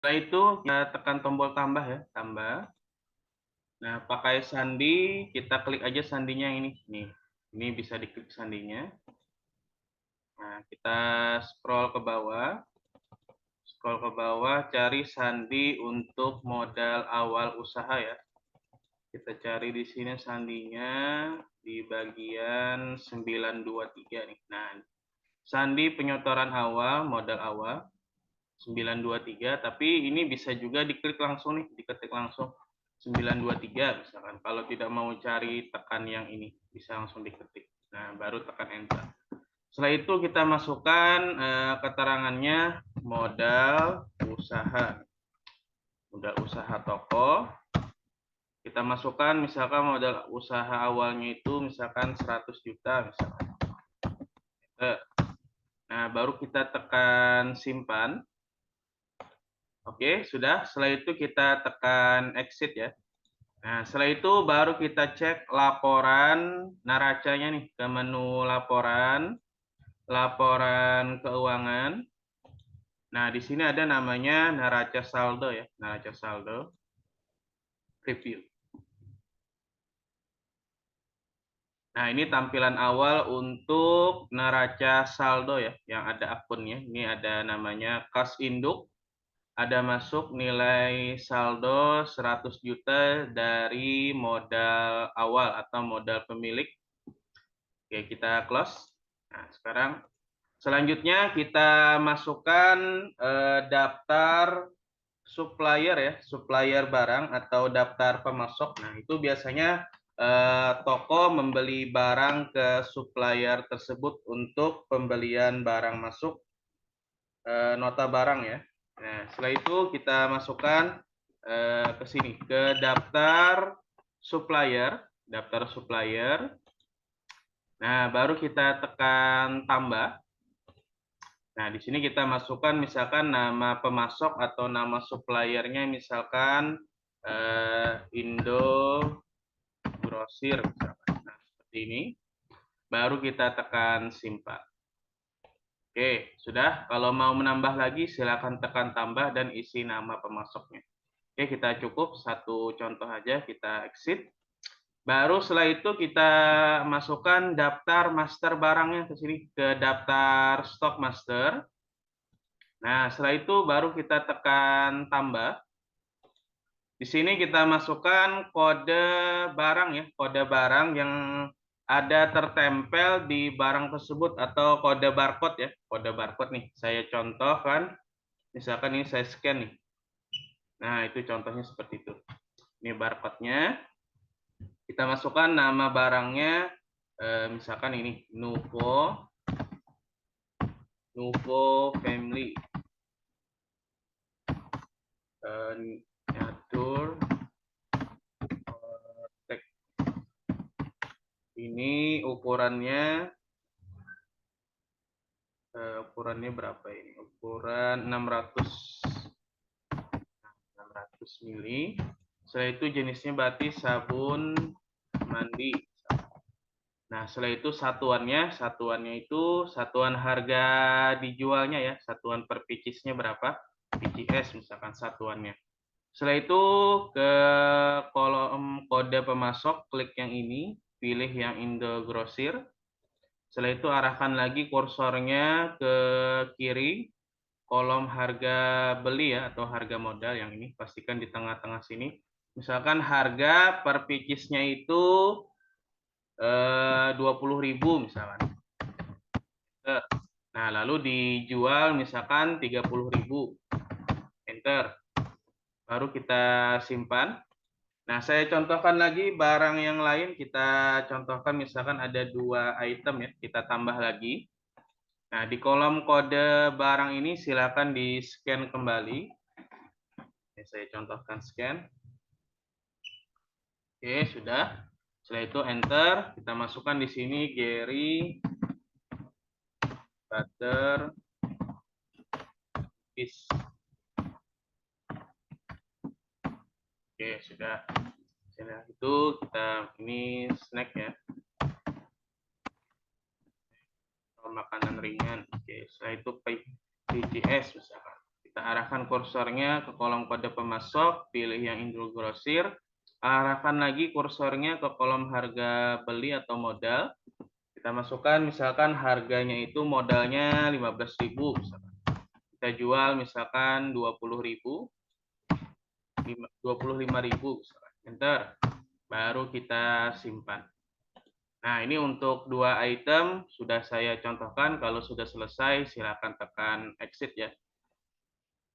Setelah itu kita tekan tombol tambah ya, tambah. Nah, pakai sandi, kita klik aja sandinya ini. Nih, ini bisa diklik sandinya. Nah, kita scroll ke bawah. Scroll ke bawah, cari sandi untuk modal awal usaha ya. Kita cari di sini sandinya di bagian 923 nih. Nah, sandi penyetoran awal, modal awal 923, tapi ini bisa juga diklik langsung nih, diketik langsung 923 misalkan. Kalau tidak mau cari tekan yang ini, bisa langsung diketik. Nah, baru tekan enter. Setelah itu kita masukkan keterangannya modal usaha. Modal usaha toko. Kita masukkan misalkan modal usaha awalnya itu misalkan 100 juta misalkan. Nah, baru kita tekan simpan. Oke, sudah. Setelah itu kita tekan exit ya. Nah, setelah itu baru kita cek laporan neracanya nih ke menu laporan, laporan keuangan. Nah, di sini ada namanya neraca saldo ya, neraca saldo review. Nah, ini tampilan awal untuk neraca saldo ya, yang ada akunnya. Ini ada namanya kas induk. Ada masuk nilai saldo 100 juta dari modal awal atau modal pemilik. Oke, kita close. Nah, sekarang selanjutnya kita masukkan daftar supplier ya, supplier barang atau daftar pemasok. Nah, itu biasanya toko membeli barang ke supplier tersebut untuk pembelian barang masuk nota barang ya. Nah, setelah itu kita masukkan ke sini ke daftar supplier, daftar supplier. Nah, baru kita tekan tambah. Nah, di sini kita masukkan misalkan nama pemasok atau nama suppliernya misalkan Indo Grosir misalkan. Nah, seperti ini. Baru kita tekan simpan. Oke, sudah. Kalau mau menambah lagi silakan tekan tambah dan isi nama pemasoknya. Oke, kita cukup satu contoh aja, kita exit. Baru setelah itu kita masukkan daftar master barangnya ke sini, ke daftar stok master. Nah, setelah itu baru kita tekan tambah. Di sini kita masukkan kode barang ya, kode barang yang ada tertempel di barang tersebut atau kode barcode ya, kode barcode nih. Saya contohkan, misalkan ini saya scan nih. Nah, itu contohnya seperti itu. Ini barcode-nya. Kita masukkan nama barangnya, misalkan ini Nuvo Family, Nyatur, ini ukurannya berapa ini? Ukuran 600 mili. Setelah itu jenisnya berarti sabun mandi. Nah, setelah itu satuannya itu satuan harga dijualnya ya, satuan per picisnya berapa? PCS misalkan satuannya. Setelah itu ke kolom kode pemasok, klik yang ini, pilih yang Indo Grosir. Setelah itu arahkan lagi kursornya ke kiri, kolom harga beli ya atau harga modal yang ini, pastikan di tengah-tengah sini. Misalkan harga per picisnya itu 20.000 misalkan. Nah, lalu dijual misalkan 30.000. Enter. Baru kita simpan. Nah, saya contohkan lagi barang yang lain. Kita contohkan misalkan ada 2 item ya. Kita tambah lagi. Nah, di kolom kode barang ini silakan di-scan kembali. Oke, saya contohkan scan. Oke, sudah. Setelah itu enter. Kita masukkan di sini Gary Butter Fish. Oke, sudah. Setelah itu kita ini snack ya. Makanan ringan. Oke, setelah itu PCS misalkan. Kita arahkan kursornya ke kolom kode pemasok, pilih yang Indogrosir, arahkan lagi kursornya ke kolom harga beli atau modal. Kita masukkan misalkan harganya itu modalnya 15.000 misalkan. Kita jual misalkan 20.000, 25.000 misalkan. Enter. Baru kita simpan. Nah, ini untuk dua item sudah saya contohkan. Kalau sudah selesai, silakan tekan exit ya.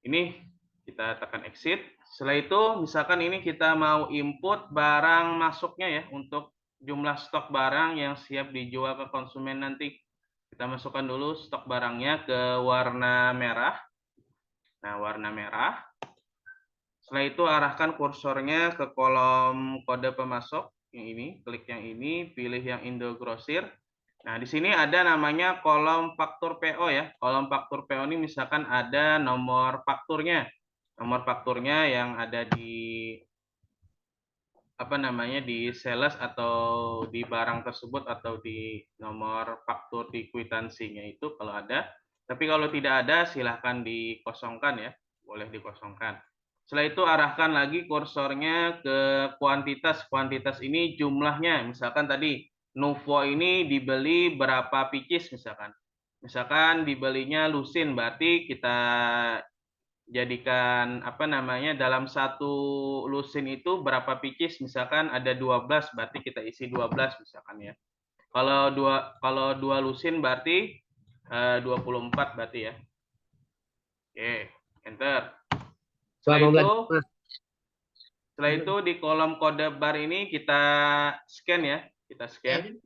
Ini kita tekan exit. Setelah itu, misalkan ini kita mau input barang masuknya ya, untuk jumlah stok barang yang siap dijual ke konsumen nanti. Kita masukkan dulu stok barangnya ke warna merah. Nah, warna merah. Setelah itu arahkan kursornya ke kolom kode pemasok yang ini, klik yang ini, pilih yang Indogrosir. Nah, di sini ada namanya kolom faktur PO ya. Kolom faktur PO ini misalkan ada nomor fakturnya. Nomor fakturnya yang ada di di sales atau di barang tersebut atau di nomor faktur di kwitansinya itu kalau ada. Tapi kalau tidak ada silahkan dikosongkan ya. Boleh dikosongkan. Setelah itu arahkan lagi kursornya ke kuantitas. Kuantitas ini jumlahnya. Misalkan tadi Nuvo ini dibeli berapa pieces misalkan. Misalkan dibelinya lusin, berarti kita jadikan dalam satu lusin itu berapa pieces, misalkan ada 12, berarti kita isi 12 misalkan ya. Kalau dua lusin berarti 24 berarti ya. Oke, enter. Setelah itu di kolom kode bar ini kita scan ya, kita scan.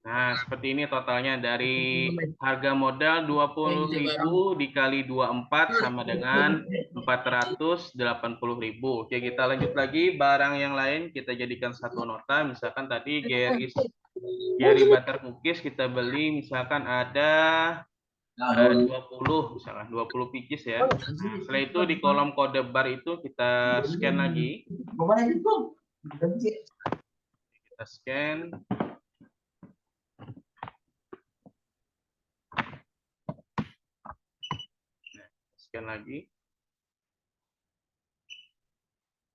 Nah, seperti ini totalnya dari harga modal 20.000 dikali 24 sama dengan 480.000. Oke, kita lanjut lagi barang yang lain kita jadikan satu nota. Misalkan tadi Gary Butter Cookies kita beli misalkan ada 20 misalkan 20 pieces ya. Nah, setelah itu di kolom kode bar itu kita scan lagi. Kita scan. Scan lagi.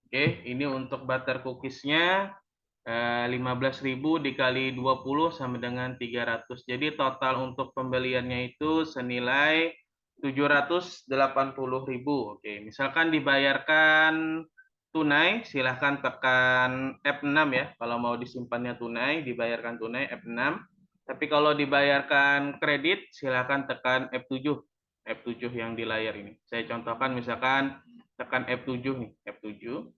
Oke, ini untuk butter cookiesnya 15.000 dikali 20 sama dengan 300. Jadi total untuk pembeliannya itu senilai 780.000. Oke, misalkan dibayarkan tunai, silahkan tekan F6 ya. Kalau mau disimpannya tunai, dibayarkan tunai F6. Tapi kalau dibayarkan kredit, silahkan tekan F7. F7 yang di layar ini. Saya contohkan misalkan tekan F7 nih, F7.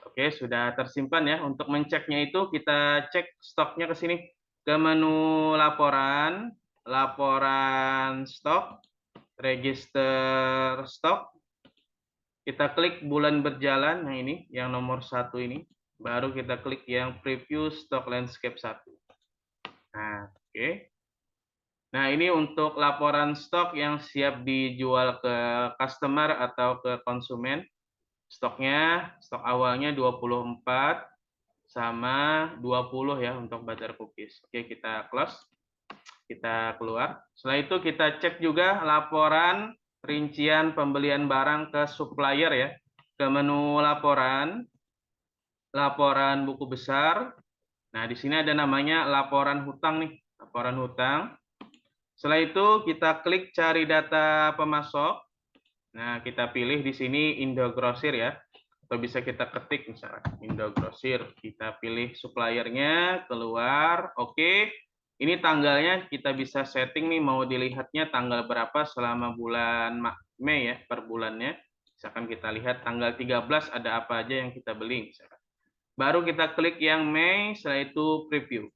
Oke, sudah tersimpan ya. Untuk menceknya itu kita cek stoknya ke sini. Ke menu laporan, laporan stok, register stok. Kita klik bulan berjalan, nah ini yang nomor 1 ini. Baru kita klik yang preview stock landscape 1. Nah, oke. Nah, ini untuk laporan stok yang siap dijual ke customer atau ke konsumen. Stoknya, stok awalnya 24 sama 20 ya untuk butter cookies. Oke, kita close. Kita keluar. Setelah itu kita cek juga laporan rincian pembelian barang ke supplier ya. Ke menu laporan, laporan buku besar. Nah, di sini ada namanya laporan hutang nih, laporan hutang. Setelah itu kita klik cari data pemasok. Nah, kita pilih di sini Indogrosir ya. Atau bisa kita ketik misalnya Indogrosir. Kita pilih suppliernya, keluar, oke. Ini tanggalnya kita bisa setting nih mau dilihatnya tanggal berapa selama bulan Mei ya per bulannya. Misalkan kita lihat tanggal 13 ada apa aja yang kita beli misalkan. Baru kita klik yang Mei, setelah itu preview.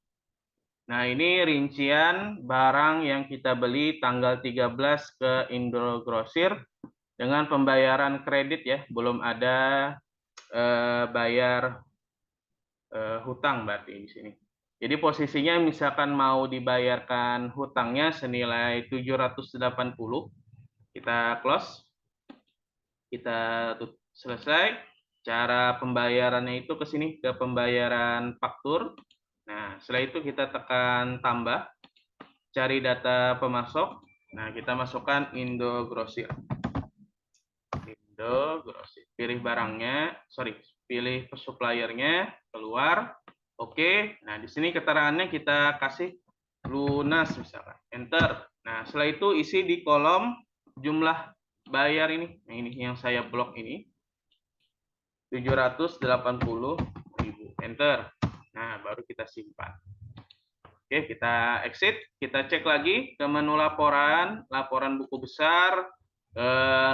Nah, ini rincian barang yang kita beli tanggal 13 ke Indogrosir dengan pembayaran kredit ya, belum ada bayar hutang berarti di sini. Jadi posisinya misalkan mau dibayarkan hutangnya senilai 780, kita close, kita selesai. Cara pembayarannya itu ke sini, ke pembayaran faktur. Nah, setelah itu kita tekan tambah, cari data pemasok. Nah, kita masukkan Indogrosir. Indogrosir. Pilih barangnya, pilih suppliernya, keluar. Oke. Nah, di sini keterangannya kita kasih lunas misalkan. Enter. Nah, setelah itu isi di kolom jumlah bayar ini. Nah, ini yang saya blok ini. 780.000. Enter. Nah, baru kita simpan. Oke, kita exit, kita cek lagi ke menu laporan, laporan buku besar,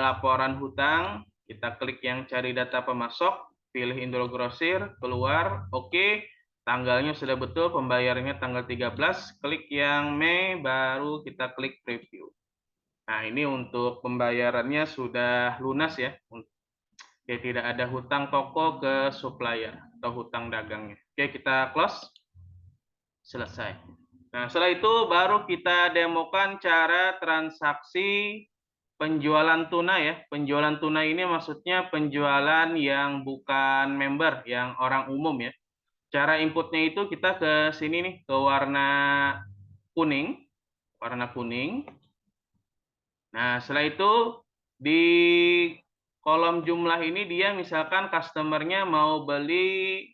laporan hutang, kita klik yang cari data pemasok, pilih Indogrosir, keluar, oke, tanggalnya sudah betul, pembayarannya tanggal 13, klik yang Mei, baru kita klik preview. Nah, ini untuk pembayarannya sudah lunas ya, oke, tidak ada hutang toko ke supplier atau hutang dagangnya. Oke, kita close. Selesai. Nah, setelah itu baru kita demokan cara transaksi penjualan tunai ya. Penjualan tunai ini maksudnya penjualan yang bukan member, yang orang umum ya. Cara inputnya itu kita ke sini nih, ke warna kuning. Warna kuning. Nah, setelah itu di kolom jumlah ini dia misalkan customernya mau beli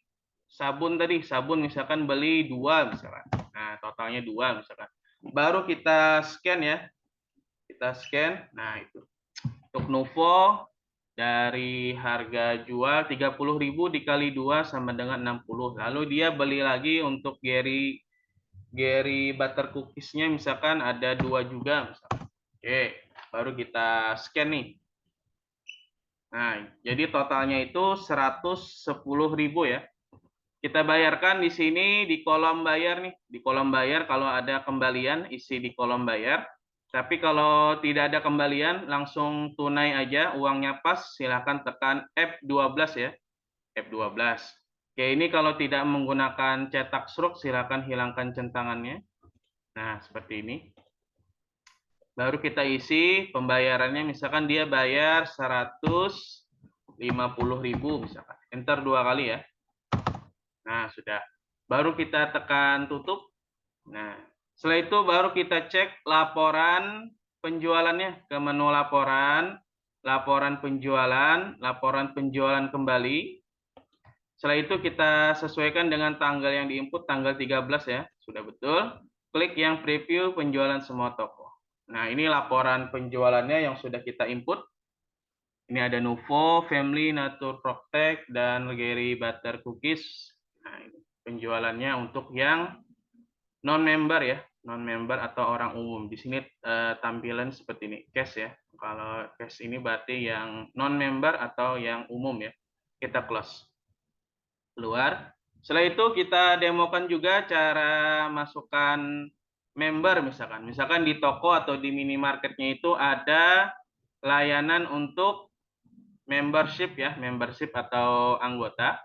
sabun tadi, sabun misalkan beli 2 misalkan. Nah, totalnya 2 misalkan. Baru kita scan ya. Kita scan. Nah, itu. Untuk Nuvo dari harga jual 30.000 dikali 2 sama dengan 60. Lalu dia beli lagi untuk Gary butter cookies-nya misalkan ada 2 juga misalkan. Oke, baru kita scan nih. Nah, jadi totalnya itu 110.000 ya. Kita bayarkan di sini di kolom bayar nih. Di kolom bayar kalau ada kembalian isi di kolom bayar. Tapi kalau tidak ada kembalian langsung tunai aja, uangnya pas, silakan tekan F12 ya. F12. Oke, ini kalau tidak menggunakan cetak stroke silakan hilangkan centangannya. Nah, seperti ini. Baru kita isi pembayarannya, misalkan dia bayar 150.000 misalkan. Enter 2 kali ya. Nah, sudah. Baru kita tekan tutup. Nah, setelah itu baru kita cek laporan penjualannya ke menu laporan, laporan penjualan kembali. Setelah itu kita sesuaikan dengan tanggal yang diinput, tanggal 13 ya. Sudah betul. Klik yang preview penjualan semua toko. Nah, ini laporan penjualannya yang sudah kita input. Ini ada Nuvo, Family, Nature Protect, dan Gary Butter Cookies. Nah, ini penjualannya untuk yang non-member ya, non-member atau orang umum. Di sini tampilan seperti ini, cash ya. Kalau cash ini berarti yang non-member atau yang umum ya. Kita close. Keluar. Setelah itu kita demokan juga cara masukkan member misalkan. Misalkan di toko atau di minimarketnya itu ada layanan untuk membership ya, membership atau anggota.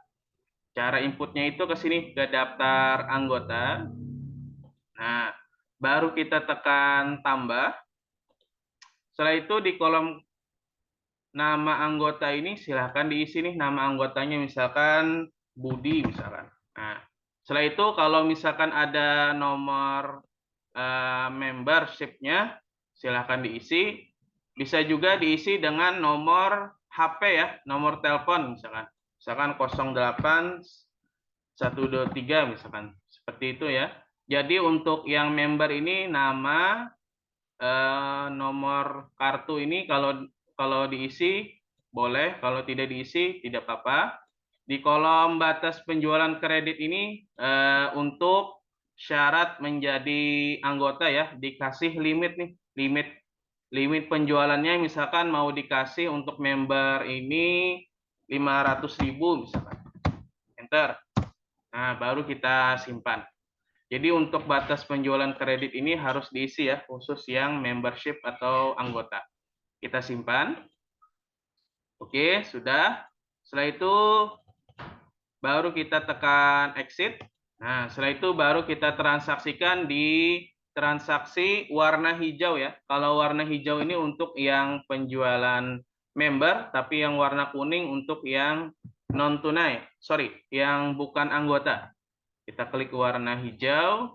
Cara inputnya itu ke sini, ke daftar anggota. Nah, baru kita tekan tambah. Setelah itu di kolom nama anggota ini silahkan diisi nih nama anggotanya, misalkan Budi misalkan. Nah, setelah itu kalau misalkan ada nomor membership-nya silahkan diisi. Bisa juga diisi dengan nomor HP ya, nomor telepon misalkan. Misalkan 08123 misalkan. Seperti itu ya. Jadi untuk yang member ini nama, nomor kartu ini kalau diisi boleh, kalau tidak diisi tidak apa-apa. Di kolom batas penjualan kredit ini untuk syarat menjadi anggota ya, dikasih limit nih, limit penjualannya misalkan mau dikasih untuk member ini 500.000 misalkan. Enter. Nah, baru kita simpan. Jadi untuk batas penjualan kredit ini harus diisi ya, khusus yang membership atau anggota. Kita simpan. Oke, sudah. Setelah itu baru kita tekan exit. Nah, setelah itu baru kita transaksikan di transaksi warna hijau ya. Kalau warna hijau ini untuk yang penjualan member, tapi yang warna kuning untuk yang non tunai. Yang bukan anggota. Kita klik warna hijau.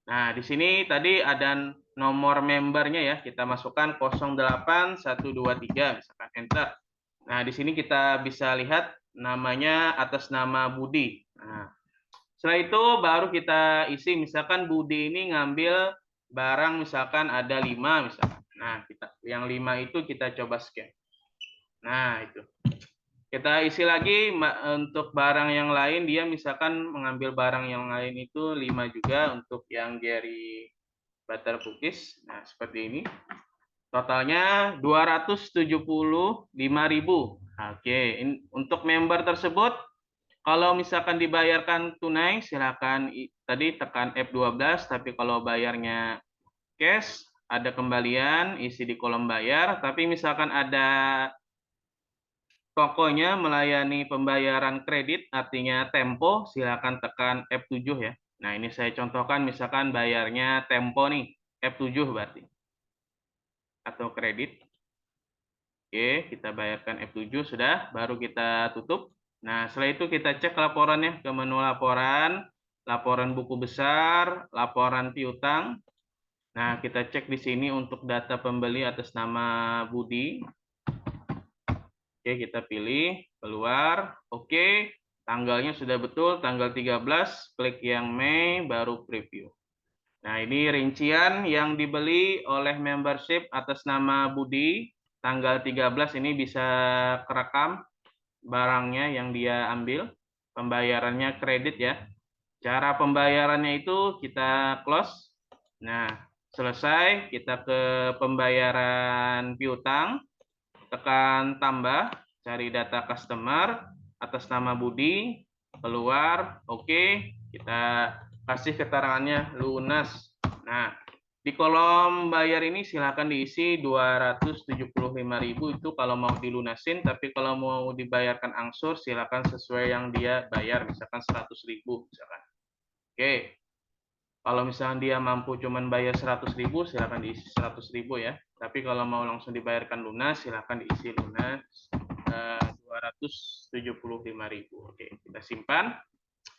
Nah, di sini tadi ada nomor membernya ya, kita masukkan 08123 misalkan enter. Nah, di sini kita bisa lihat namanya atas nama Budi. Nah, setelah itu baru kita isi, misalkan Budi ini ngambil barang misalkan ada 5 misalkan. Nah, yang 5 itu kita coba scan. Nah, itu. Kita isi lagi untuk barang yang lain, dia misalkan mengambil barang yang lain itu 5 juga untuk yang Gary Butter Cookies. Nah, seperti ini. Totalnya 275.000. Oke, untuk member tersebut kalau misalkan dibayarkan tunai silakan tadi tekan F12, tapi kalau bayarnya cash ada kembalian, isi di kolom bayar, tapi misalkan ada tokonya melayani pembayaran kredit, artinya Tempo, silakan tekan F7 ya. Nah, ini saya contohkan misalkan bayarnya Tempo nih, F7 berarti. Atau kredit. Oke, kita bayarkan F7 sudah, baru kita tutup. Nah, setelah itu kita cek laporannya ke menu laporan, laporan buku besar, laporan piutang. Nah, kita cek di sini untuk data pembeli atas nama Budi. Oke, kita pilih, keluar. Oke, tanggalnya sudah betul, tanggal 13, klik yang Mei, baru preview. Nah, ini rincian yang dibeli oleh membership atas nama Budi. Tanggal 13 ini bisa kerekam barangnya yang dia ambil. Pembayarannya kredit ya. Cara pembayarannya itu kita close. Nah, selesai, kita ke pembayaran piutang. Tekan tambah, cari data customer atas nama Budi, keluar, oke, kita kasih keterangannya lunas. Nah, di kolom bayar ini silakan diisi 275.000 itu kalau mau dilunasin, tapi kalau mau dibayarkan angsur silakan sesuai yang dia bayar, misalkan 100.000 misalkan. Oke. Kalau misalnya dia mampu cuman bayar 100.000, silakan diisi 100.000 ya. Tapi kalau mau langsung dibayarkan lunas, silakan diisi lunas 275.000. Oke, kita simpan.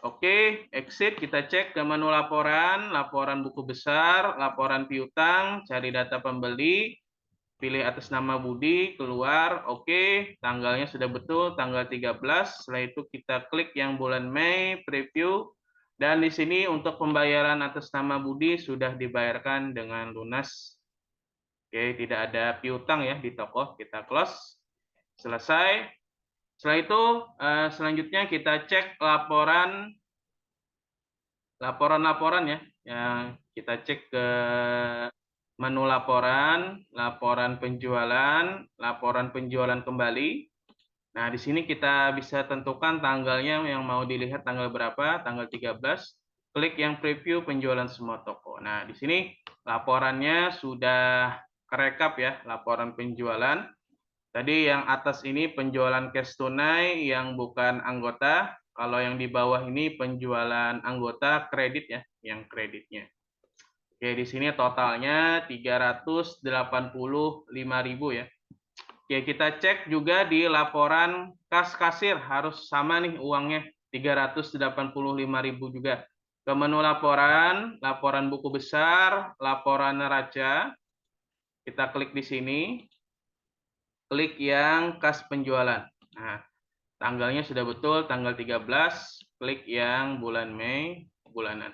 Oke, exit, kita cek ke menu laporan, laporan buku besar, laporan piutang, cari data pembeli, pilih atas nama Budi, keluar, oke, tanggalnya sudah betul, tanggal 13, setelah itu kita klik yang bulan Mei, preview, dan di sini untuk pembayaran atas nama Budi sudah dibayarkan dengan lunas. Oke, tidak ada piutang ya di toko, kita close, selesai. Setelah itu, selanjutnya kita cek laporan ya, yang kita cek ke menu laporan, laporan penjualan kembali. Nah, di sini kita bisa tentukan tanggalnya yang mau dilihat tanggal berapa, tanggal 13. Klik yang preview penjualan semua toko. Nah, di sini laporannya sudah kerekap ya, laporan penjualan. Tadi yang atas ini penjualan cash tunai yang bukan anggota. Kalau yang di bawah ini penjualan anggota kredit ya, yang kreditnya. Oke, di sini totalnya 385.000 ya. Oke, kita cek juga di laporan kas kasir harus sama nih uangnya 385.000 juga. Ke menu laporan, laporan buku besar, laporan neraca. Kita klik di sini. Klik yang kas penjualan. Nah, tanggalnya sudah betul tanggal 13, klik yang bulan Mei bulanan.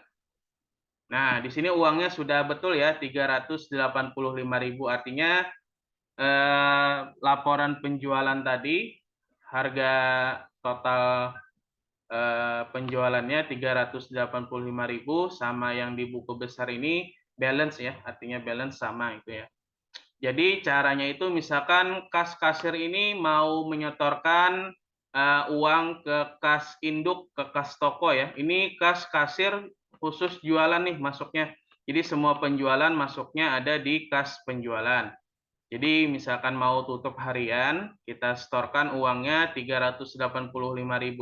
Nah, di sini uangnya sudah betul ya 385.000, artinya laporan penjualan tadi harga total penjualannya 385.000 sama yang di buku besar ini balance ya, artinya balance sama itu ya. Jadi caranya itu misalkan kas kasir ini mau menyetorkan uang ke kas induk, ke kas toko ya. Ini kas kasir khusus jualan nih masuknya. Jadi semua penjualan masuknya ada di kas penjualan. Jadi misalkan mau tutup harian, kita setorkan uangnya 385.000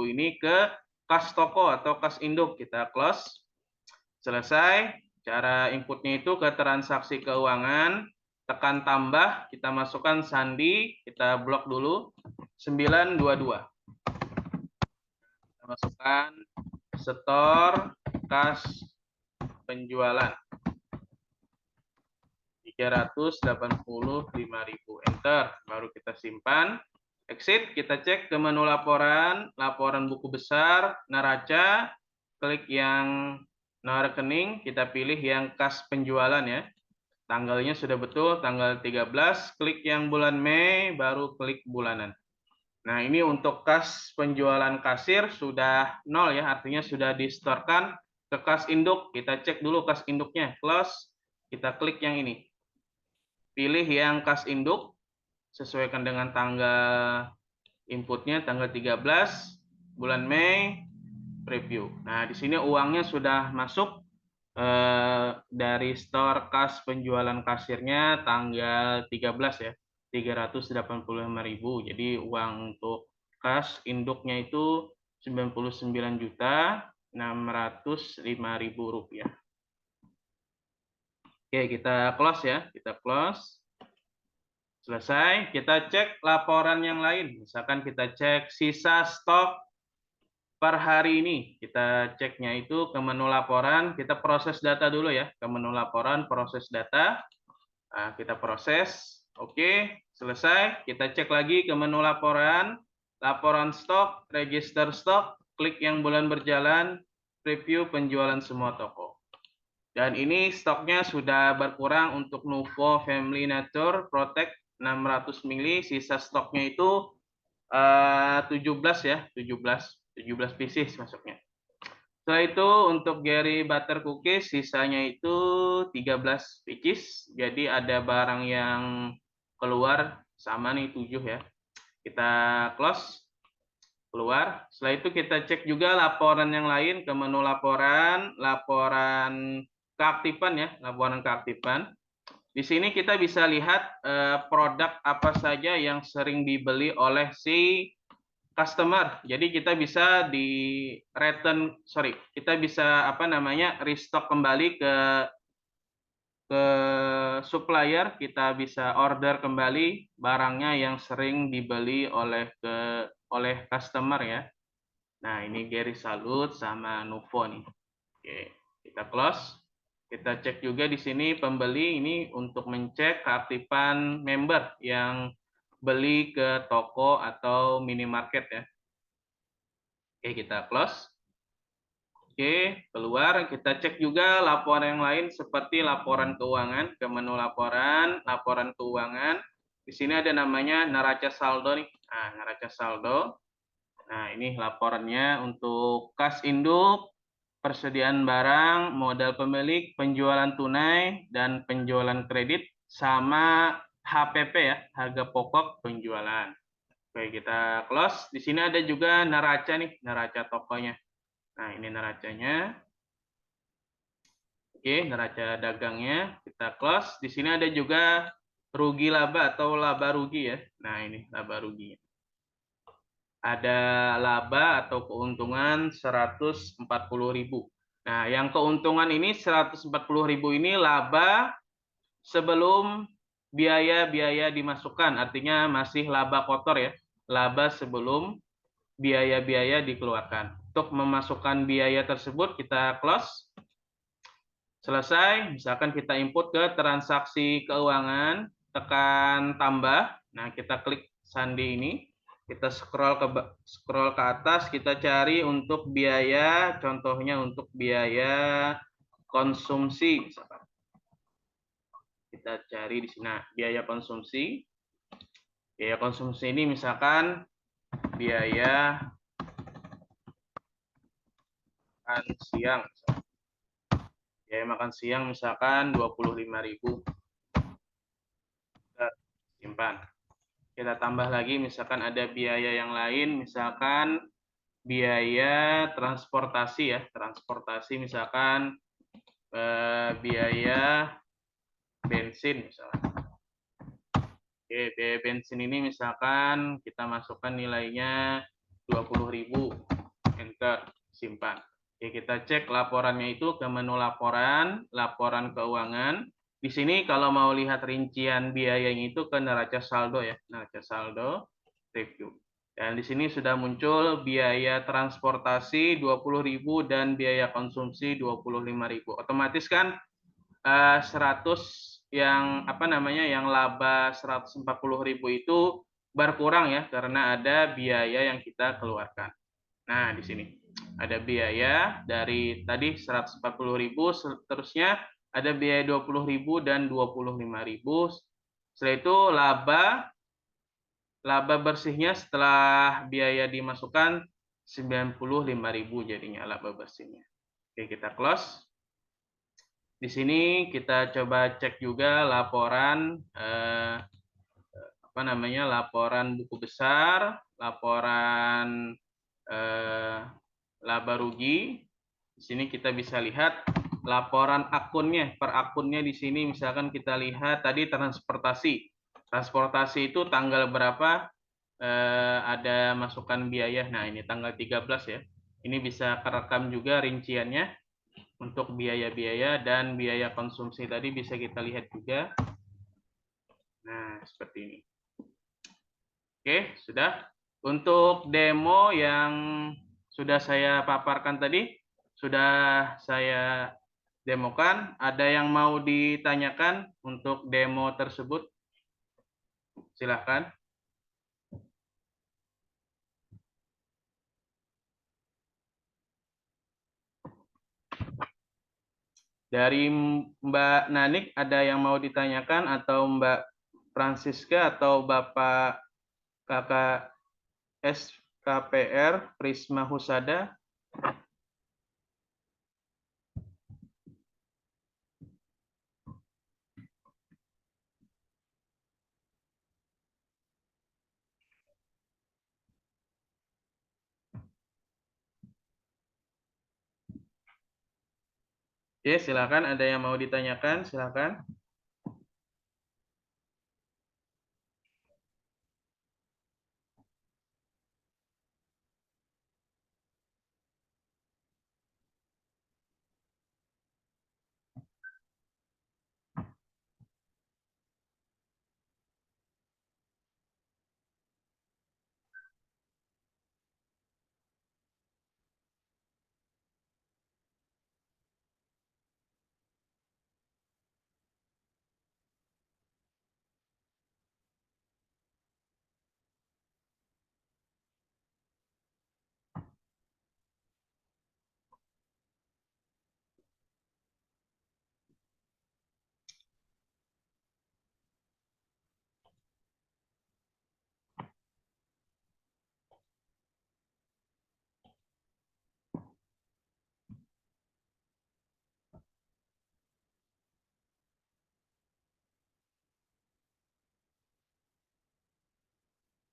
ini ke kas toko atau kas induk. Kita close. Selesai. Cara inputnya itu ke transaksi keuangan. Tekan tambah, kita masukkan sandi, kita blok dulu 922. Kita masukkan setor kas penjualan. 385.000. Enter, baru kita simpan. Exit, kita cek ke menu laporan, laporan buku besar, neraca, klik yang rekening, kita pilih yang kas penjualan ya. Tanggalnya sudah betul, tanggal 13, klik yang bulan Mei, baru klik bulanan. Nah, ini untuk kas penjualan kasir sudah 0 ya, artinya sudah disetorkan ke kas induk. Kita cek dulu kas induknya, close, kita klik yang ini. Pilih yang kas induk, sesuaikan dengan tanggal inputnya, tanggal 13, bulan Mei, preview. Nah, di sini uangnya sudah masuk dari store kas penjualan kasirnya tanggal 13 ya, 385.000. Jadi uang untuk kas induknya itu 99.605.000 rupiah. Oke, kita close ya, kita close. Selesai, kita cek laporan yang lain. Misalkan kita cek sisa stok per hari ini. Kita ceknya itu ke menu laporan, kita proses data dulu ya, ke menu laporan, proses data. Nah, kita proses. Oke, selesai. Kita cek lagi ke menu laporan, laporan stok, register stok, klik yang bulan berjalan, preview penjualan semua toko. Dan ini stoknya sudah berkurang untuk Nuvo Family Nature Protect 600 ml, sisa stoknya itu 17 ya, 17 pieces masuknya. Setelah itu untuk Gary Butter Cookies sisanya itu 13 pieces. Jadi ada barang yang keluar sama nih 7 ya. Kita close, keluar. Setelah itu kita cek juga laporan yang lain ke menu laporan, laporan keaktifan ya, laporan keaktifan. Di sini kita bisa lihat produk apa saja yang sering dibeli oleh si customer. Jadi kita bisa kita bisa restock kembali ke supplier, kita bisa order kembali barangnya yang sering dibeli oleh customer ya. Nah, ini Gary Salut sama Nuvo nih. Oke, kita close. Kita cek juga di sini pembeli ini untuk mencek keaktifan member yang beli ke toko atau minimarket ya. Oke, kita close. Oke, keluar. Kita cek juga laporan yang lain seperti laporan keuangan, ke menu laporan, laporan keuangan. Di sini ada namanya neraca saldo nih. Nah, neraca saldo. Nah, ini laporannya untuk kas induk, persediaan barang, modal pemilik, penjualan tunai, dan penjualan kredit, sama HPP ya, harga pokok penjualan. Oke, kita close. Di sini ada juga neraca nih, neraca tokonya. Nah, ini neracanya. Oke, neraca dagangnya kita close. Di sini ada juga rugi laba atau laba rugi ya. Nah, ini laba ruginya. Ada laba atau keuntungan 140.000. Nah, yang keuntungan ini 140.000 ini laba sebelum biaya-biaya dimasukkan, artinya masih laba kotor ya. Laba sebelum biaya-biaya dikeluarkan. Untuk memasukkan biaya tersebut kita close. Selesai, misalkan kita input ke transaksi keuangan, tekan tambah. Nah, kita klik sandi ini. Kita scroll ke atas, kita cari untuk biaya, contohnya untuk biaya konsumsi misalkan. Kita cari di sini biaya konsumsi. Biaya konsumsi ini misalkan biaya makan siang. Biaya makan siang misalkan 25.000. Kita simpan. Kita tambah lagi misalkan ada biaya yang lain, misalkan biaya transportasi ya, transportasi misalkan biaya bensin misalkan. Oke, biaya bensin ini misalkan kita masukkan nilainya 20.000, enter, simpan. Oke, kita cek laporannya itu ke menu laporan, laporan keuangan. Di sini kalau mau lihat rincian biayanya itu ke neraca saldo ya, neraca saldo, review. Dan di sini sudah muncul biaya transportasi 20.000 dan biaya konsumsi 25.000. Otomatis kan 100 yang apa namanya, yang laba 140.000 itu berkurang ya karena ada biaya yang kita keluarkan. Nah, di sini ada biaya dari tadi 140.000, seterusnya ada biaya 20.000 dan 25.000. Setelah itu laba bersihnya setelah biaya dimasukkan 95.000 jadinya laba bersihnya. Oke, kita close. Di sini kita coba cek juga laporan apa namanya, laporan buku besar, laporan laba rugi. Di sini kita bisa lihat laporan akunnya, per akunnya di sini misalkan kita lihat tadi transportasi. Transportasi itu tanggal berapa ada masukan biaya. Nah, ini tanggal 13 ya. Ini bisa kerekam juga rinciannya untuk biaya-biaya dan biaya konsumsi tadi bisa kita lihat juga. Nah, seperti ini. Oke, sudah. Untuk demo yang sudah saya paparkan tadi, sudah saya demokan. Ada yang mau ditanyakan untuk demo tersebut? Silahkan. Dari Mbak Nanik, ada yang mau ditanyakan atau Mbak Francisca atau Bapak Kakak SKPR Prisma Husada? Oke, silakan. Ada yang mau ditanyakan? Silakan.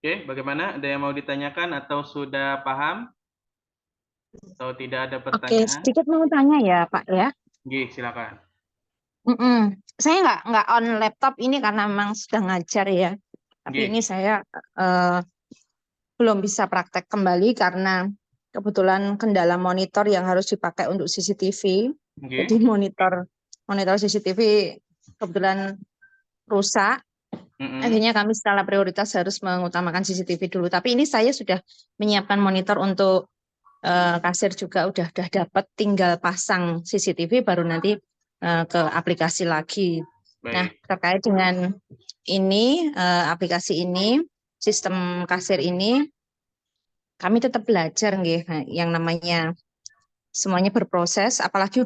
Oke, bagaimana? Ada yang mau ditanyakan atau sudah paham? Atau tidak ada Oke, pertanyaan? sedikit mau tanya ya, Pak ya. Oke, silakan. Saya nggak on laptop ini karena memang sudah ngajar ya. Tapi Oke, ini saya belum bisa praktek kembali karena kebetulan kendala monitor yang harus dipakai untuk CCTV. Jadi oke. monitor CCTV kebetulan rusak. Mm-mm. Akhirnya kami skala prioritas harus mengutamakan CCTV dulu. Tapi ini saya sudah menyiapkan monitor untuk kasir juga udah dapat, tinggal pasang CCTV baru nanti ke aplikasi lagi. Nah, Baik. terkait dengan ini aplikasi ini, sistem kasir ini, kami tetap belajar nggih. Nah, yang namanya semuanya berproses, apalagi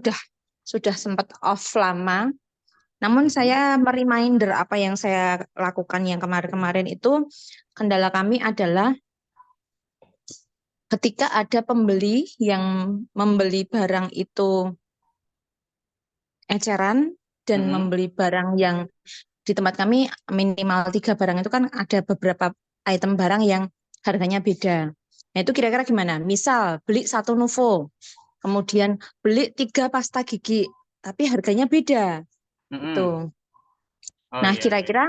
sudah sempat off lama. Namun Mm-mm. saya mereminder apa yang saya lakukan yang kemarin-kemarin itu, kendala kami adalah ketika ada pembeli yang membeli barang itu eceran dan Mm-mm. membeli barang yang di tempat kami minimal 3 barang itu kan ada beberapa item barang yang harganya beda. Nah itu kira-kira gimana? Misal beli 1 Nuvo, kemudian beli 3 pasta gigi, tapi harganya beda. Mm-mm. Itu. Oh Nah iya, baik. kira-kira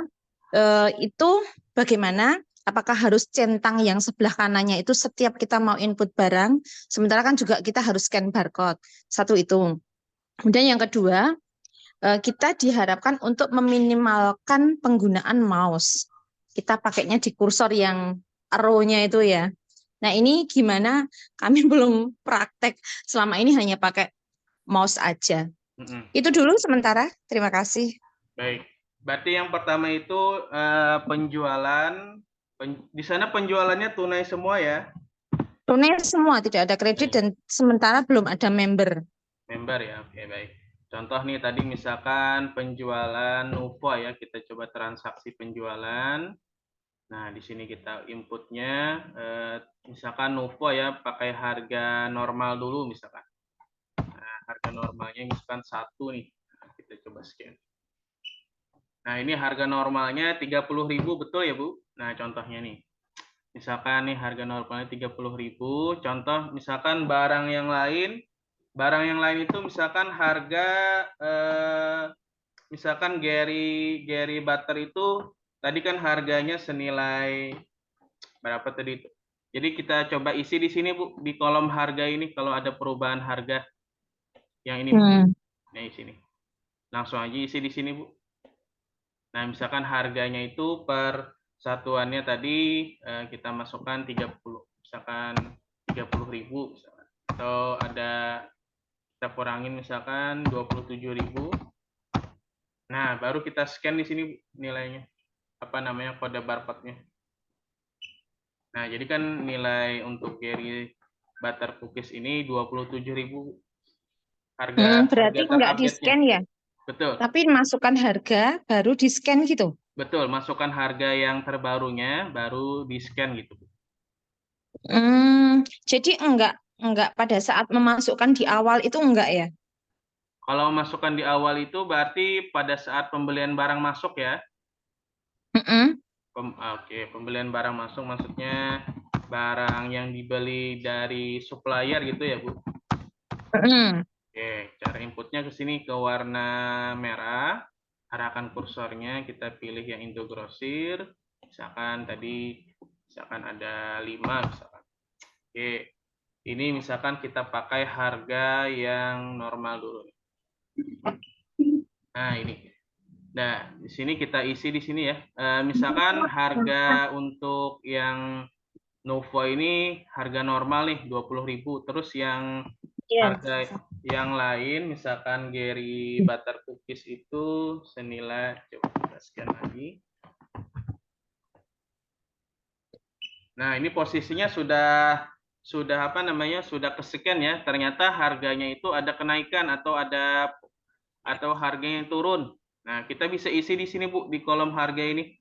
itu bagaimana? Apakah harus centang yang sebelah kanannya itu setiap kita mau input barang, sementara kan juga kita harus scan barcode. Satu itu. Kemudian yang kedua, kita diharapkan untuk meminimalkan penggunaan mouse. Kita pakainya di kursor yang arrow-nya itu ya. Nah ini gimana? Kami belum praktek. Selama ini hanya pakai mouse aja. Mm-mm. Itu dulu sementara. Terima kasih. Baik. Berarti yang pertama itu penjualan. Di sana penjualannya tunai semua ya? Tunai semua, tidak ada kredit dan sementara belum ada member. Member ya, oke baik. Contoh nih tadi misalkan penjualan Nuvo ya, kita coba transaksi penjualan. Nah, di sini kita inputnya, misalkan Nuvo ya, pakai harga normal dulu misalkan. Nah, harga normalnya misalkan 1 nih. Nah, kita coba scan. Nah, ini harga normalnya 30.000, betul ya Bu? Nah, contohnya nih. Misalkan nih harga normalnya 30.000, contoh misalkan barang yang lain itu misalkan harga misalkan Gary Butter itu tadi kan harganya senilai berapa tadi itu. Jadi kita coba isi di sini Bu, di kolom harga ini kalau ada perubahan harga yang ini nih. Nah, di sini. Langsung aja isi di sini Bu. Nah, misalkan harganya itu per satuannya tadi kita masukkan 30, misalkan 30.000 misalkan. Atau ada kita kurangin misalkan 27.000. Nah, baru kita scan di sini nilainya. Apa namanya kode barcode-nya. Nah, jadi kan nilai untuk Gary Butter Cookies ini 27.000 harga Berarti nggak terupdate-nya. di-scan ya? Betul. Tapi masukkan harga, baru di-scan gitu? Betul, masukkan harga yang terbarunya, baru di-scan gitu. Jadi enggak pada saat memasukkan di awal itu enggak ya? Kalau masukkan di awal itu berarti pada saat pembelian barang masuk ya. Mm-mm. Oke, pembelian barang masuk maksudnya barang yang dibeli dari supplier gitu ya, Bu? Mm-mm. Oke, cara inputnya ke sini ke warna merah. Arahkan kursornya, kita pilih yang Indogrosir. Misalkan tadi, misalkan ada 5 misalkan. Oke, ini misalkan kita pakai harga yang normal dulu. Nah, ini. Nah, di sini kita isi di sini ya. Misalkan harga untuk yang Novo ini harga normal nih 20.000. Terus yang Iya. harga yang lain misalkan Gary Butter Cookies itu senilai, coba kita scan lagi. Nah, ini posisinya sudah apa namanya? Sudah ke-scan ya. Ternyata harganya itu ada kenaikan atau harganya yang turun. Nah, kita bisa isi di sini Bu, di kolom harga ini.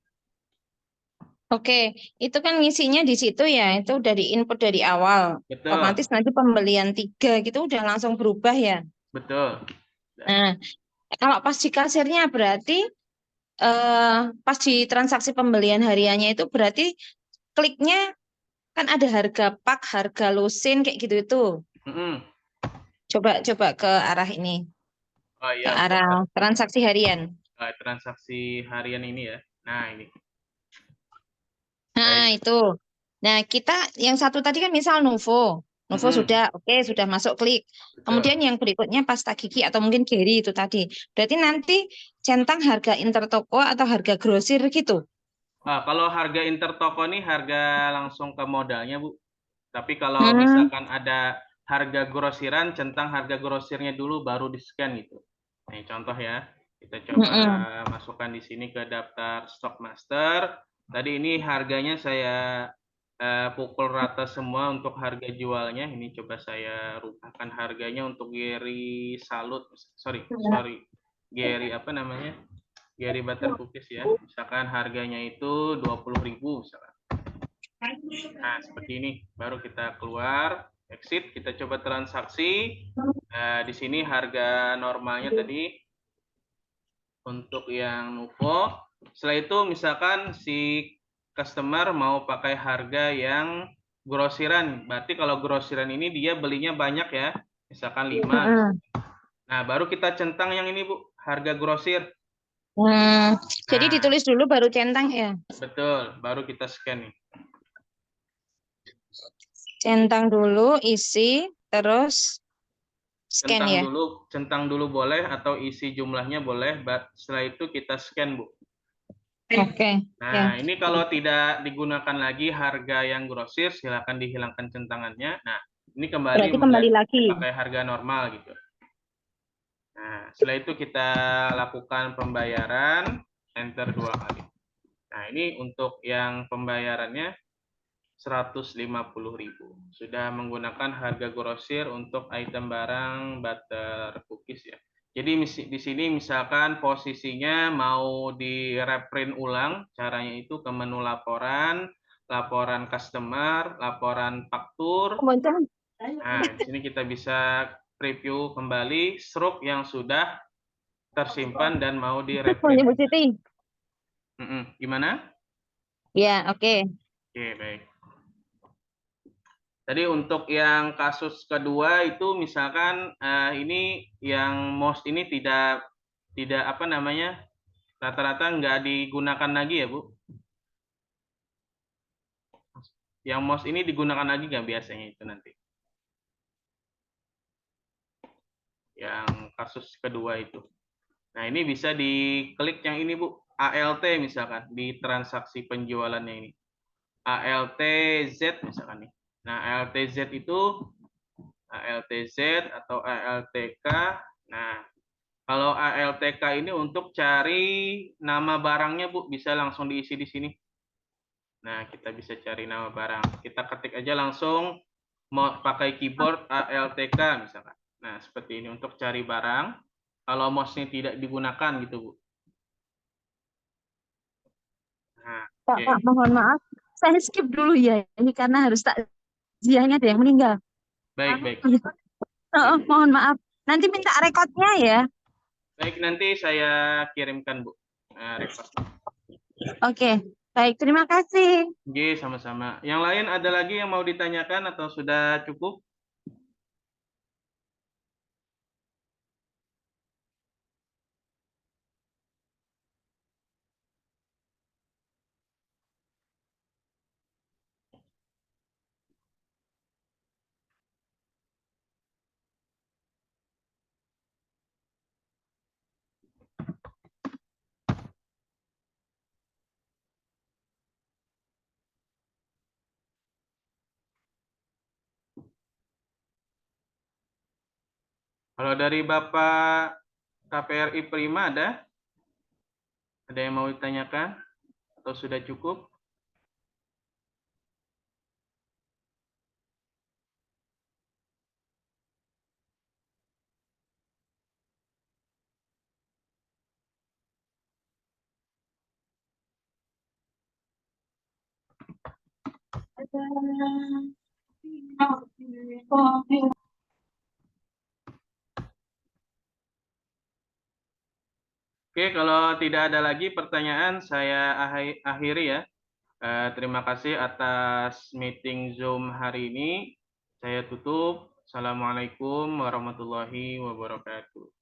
Oke, itu kan ngisinya di situ ya, itu dari input dari awal. Betul, Otomatis nanti pembelian 3 gitu udah langsung berubah ya. betul. Nah, kalau pas di kasirnya berarti pas di transaksi pembelian hariannya itu berarti kliknya kan ada harga pak, harga lusin kayak gitu itu. Mm-mm. Coba coba ke arah ini, Oh ke iya, arah transaksi harian. transaksi harian ini ya. Nah, ini. Nah, Baik. itu. Nah, kita yang satu tadi kan misal Novo. Novo Mm-mm. sudah, oke, sudah masuk klik. Betul. Kemudian yang berikutnya pasta gigi atau mungkin Geri itu tadi. Berarti nanti centang harga intertoko atau harga grosir gitu. Kalau harga intertoko nih harga langsung ke modalnya, Bu. Tapi kalau Hmm, misalkan ada harga grosiran, centang harga grosirnya dulu baru di-scan gitu. Nih contoh ya. Kita coba mm-mm. masukkan di sini ke daftar stock master. Tadi ini harganya saya pukul rata semua untuk harga jualnya. Ini coba saya rubahkan harganya untuk Gary Salut. Sorry, sorry. Gary apa namanya? Gary Butter Cookies ya. Misalkan harganya itu 20.000 misalkan. Nah, seperti ini. Baru kita keluar, exit, kita coba transaksi. Nah, di sini harga normalnya tadi untuk yang Nuvo. Setelah itu misalkan si customer mau pakai harga yang grosiran. Berarti kalau grosiran ini dia belinya banyak ya. Misalkan 5. Mm-mm. Nah, baru kita centang yang ini, Bu. Harga grosir. Hmm, jadi Nah, ditulis dulu baru centang ya. betul. Baru kita scan nih. Centang dulu, isi, terus scan ya. Centang dulu boleh atau isi jumlahnya boleh. Setelah itu kita scan, Bu. Oke, ya. Nah, ini kalau tidak digunakan lagi harga yang grosir, silakan dihilangkan centangannya. Nah, ini kembali Berarti kembali menjadi lagi. pakai harga normal gitu. Nah, setelah itu kita lakukan pembayaran, enter 2 kali. Nah, ini untuk yang pembayarannya 150.000. Sudah menggunakan harga grosir untuk item barang butter cookies ya. Jadi di sini misalkan posisinya mau di reprint ulang, caranya itu ke menu laporan, laporan customer, laporan faktur. Nah, di sini kita bisa preview kembali stroke yang sudah tersimpan dan mau di reprint. Bu Siti. Gimana? Ya, oke. Oke, baik. Tadi untuk yang kasus kedua itu misalkan ini yang mouse ini tidak apa namanya, rata-rata nggak digunakan lagi ya Bu. Yang mouse ini digunakan lagi nggak biasanya itu nanti? Yang kasus kedua itu. Nah, ini bisa diklik yang ini Bu, ALT misalkan di transaksi penjualannya ini. ALTZ misalkan nih. Nah, ALTZ itu ALTZ atau ALTK. Nah, kalau ALTK ini untuk cari nama barangnya Bu, bisa langsung diisi di sini. Nah, kita bisa cari nama barang. Kita ketik aja langsung mau pakai keyboard ALTK misalkan. Nah, seperti ini untuk cari barang. Kalau mouse-nya tidak digunakan gitu, Bu. Nah, Pak, oke. mohon maaf. Saya skip dulu ya. Ini karena harus takziahnya ada yang meninggal. Baik, baik. Mohon maaf. Nanti minta rekodnya ya. Baik, nanti saya kirimkan, Bu. Record. Oke, baik. Terima kasih. Oke, sama-sama. Yang lain ada lagi yang mau ditanyakan atau sudah cukup? Kalau dari Bapak KPRI Prima ada? Ada yang mau ditanyakan? Atau sudah cukup? Oke, kalau tidak ada lagi pertanyaan, saya akhiri ya. Terima kasih atas meeting Zoom hari ini. Saya tutup. Assalamualaikum warahmatullahi wabarakatuh.